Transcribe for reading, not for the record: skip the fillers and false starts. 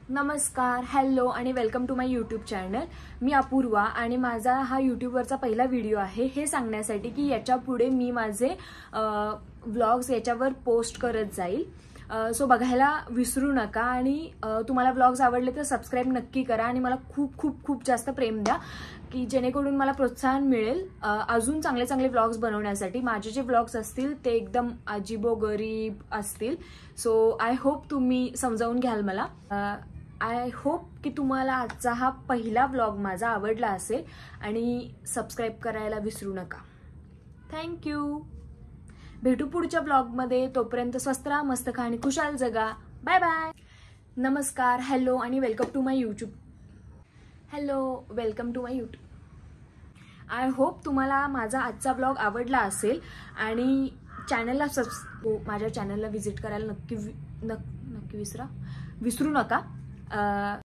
नमस्कार, हॅलो आणि welcome to my YouTube channel. मी अपूर्वा आणि माझा हा यूट्यूबवरचा पहिला व्हिडिओ आहे हे सांगण्यासाठी की याच्या पुढे मी माझे व्लॉग्स याच्यावर पोस्ट करत जाईल। सो बघायला विसरू नका आणि तुम्हाला व्लॉग्स आवडले तर सबस्क्राइब नक्की करा आणि मला खूप खूप खूप जास्त प्रेम द्या की जेणेकरून मला प्रोत्साहन मिळेल अजून चांगले चांगले व्लॉग्स बनवण्यासाठी। माझे जे व्लॉग्स असतील ते एकदम अजीबोगरीब असतील। सो आय होप तुम्ही समजावून घ्याल मला। आय होप की तुम्हाला आजचा हा पहिला व्लॉग माझा आवडला असेल आणि सबस्क्राइब करायला विसरू नका। थँक्यू। भेटू पुढच्या व्लॉगमध्ये। तोपर्यंत स्वस्त राहा, मस्त खा आणि खुशाल जगा। Bye bye. नमस्कार, हॅलो आणि welcome to my YouTube. I hope तुम्हाला माझा आजचा व्लॉग आवडला असेल आणि माझ्या चॅनलला व्हिजिट करायला नक्की विसरू नका।